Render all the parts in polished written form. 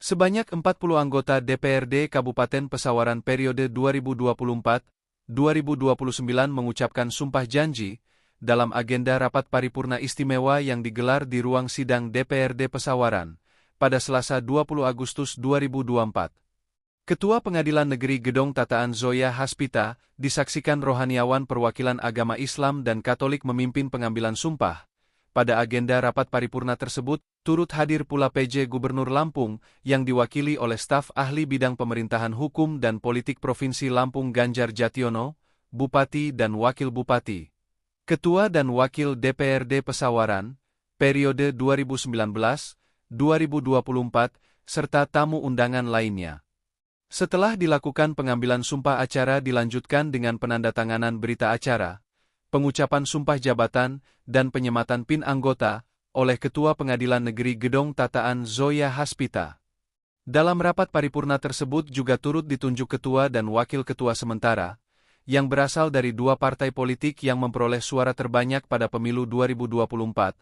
Sebanyak 40 anggota DPRD Kabupaten Pesawaran periode 2024-2029 mengucapkan sumpah janji dalam agenda rapat paripurna istimewa yang digelar di ruang sidang DPRD Pesawaran pada Selasa 20 Agustus 2024. Ketua Pengadilan Negeri Gedong Tataan Zoya Haspita disaksikan rohaniawan perwakilan agama Islam dan Katolik memimpin pengambilan sumpah. Pada agenda rapat paripurna tersebut, turut hadir pula PJ Gubernur Lampung yang diwakili oleh staf ahli bidang pemerintahan hukum dan politik Provinsi Lampung Ganjar Jationo, Bupati dan Wakil Bupati, Ketua dan Wakil DPRD Pesawaran, periode 2019-2024, serta tamu undangan lainnya. Setelah dilakukan pengambilan sumpah acara dilanjutkan dengan penandatanganan berita acara, pengucapan sumpah jabatan, dan penyematan PIN anggota oleh Ketua Pengadilan Negeri Gedong Tataan Zoya Haspita. Dalam rapat paripurna tersebut juga turut ditunjuk ketua dan wakil ketua sementara, yang berasal dari dua partai politik yang memperoleh suara terbanyak pada pemilu 2024.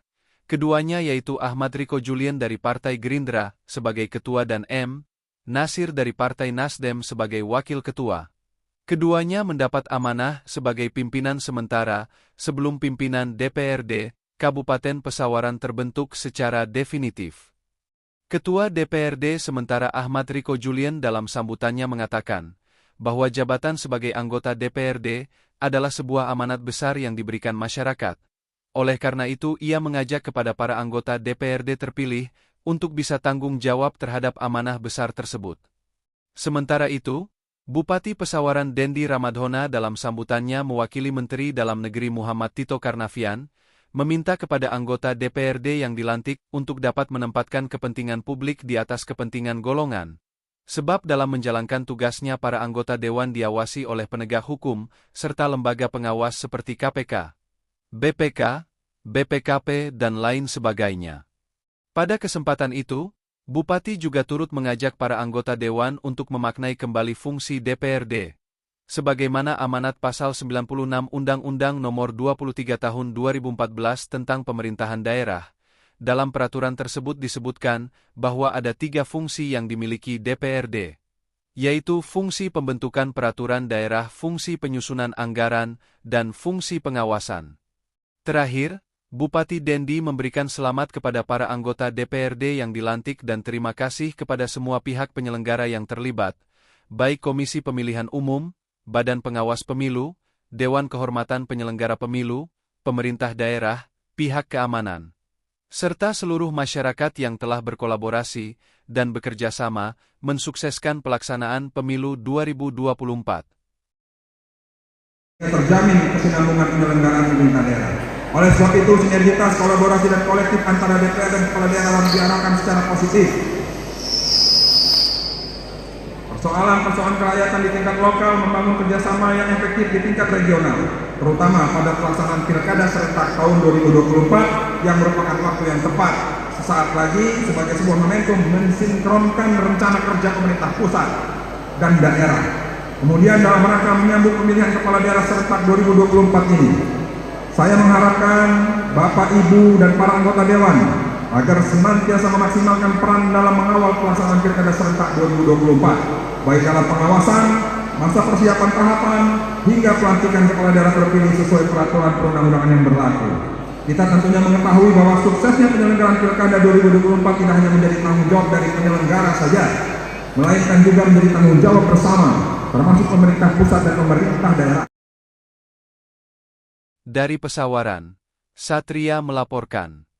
Keduanya yaitu Ahmad Riko Julian dari Partai Gerindra sebagai ketua dan M. Nasir dari Partai Nasdem sebagai wakil ketua. Keduanya mendapat amanah sebagai pimpinan sementara sebelum pimpinan DPRD Kabupaten Pesawaran terbentuk secara definitif. Ketua DPRD sementara Ahmad Riko Julian dalam sambutannya mengatakan bahwa jabatan sebagai anggota DPRD adalah sebuah amanat besar yang diberikan masyarakat. Oleh karena itu ia mengajak kepada para anggota DPRD terpilih untuk bisa tanggung jawab terhadap amanah besar tersebut. Sementara itu, Bupati Pesawaran Dendi Ramadhona dalam sambutannya mewakili Menteri Dalam Negeri Muhammad Tito Karnavian, meminta kepada anggota DPRD yang dilantik untuk dapat menempatkan kepentingan publik di atas kepentingan golongan. Sebab dalam menjalankan tugasnya para anggota Dewan diawasi oleh penegak hukum, serta lembaga pengawas seperti KPK, BPK, BPKP dan lain sebagainya. Pada kesempatan itu, Bupati juga turut mengajak para anggota Dewan untuk memaknai kembali fungsi DPRD. Sebagaimana amanat Pasal 96 Undang-Undang Nomor 23 Tahun 2014 tentang Pemerintahan Daerah, dalam peraturan tersebut disebutkan bahwa ada 3 fungsi yang dimiliki DPRD, yaitu fungsi pembentukan peraturan daerah, fungsi penyusunan anggaran, dan fungsi pengawasan. Terakhir, Bupati Dendi memberikan selamat kepada para anggota DPRD yang dilantik dan terima kasih kepada semua pihak penyelenggara yang terlibat, baik Komisi Pemilihan Umum, Badan Pengawas Pemilu, Dewan Kehormatan Penyelenggara Pemilu, pemerintah daerah, pihak keamanan, serta seluruh masyarakat yang telah berkolaborasi dan bekerja sama mensukseskan pelaksanaan Pemilu 2024. Terjamin kesinambungan penyelenggaraan pemerintah daerah. Oleh sebab itu, sinergitas, kolaborasi, dan kolektif antara DPR dan kepala daerah harus diarahkan secara positif. Persoalan-persoalan kerakyatan di tingkat lokal membangun kerjasama yang efektif di tingkat regional, terutama pada pelaksanaan pilkada serentak tahun 2024 yang merupakan waktu yang tepat sesaat lagi sebagai sebuah momentum mensinkronkan rencana kerja pemerintah pusat dan daerah. Kemudian dalam rangka menyambut pemilihan kepala daerah serentak 2024 ini, saya mengharapkan Bapak, Ibu, dan para anggota Dewan agar senantiasa memaksimalkan peran dalam mengawal pelaksanaan pilkada serentak 2024, baik dalam pengawasan, masa persiapan tahapan, hingga pelantikan kepala daerah terpilih sesuai peraturan perundang-undangan yang berlaku. Kita tentunya mengetahui bahwa suksesnya penyelenggaraan pilkada 2024 tidak hanya menjadi tanggung jawab dari penyelenggara saja, melainkan juga menjadi tanggung jawab bersama, termasuk pemerintah pusat dan pemerintah daerah. Dari Pesawaran, Satria melaporkan.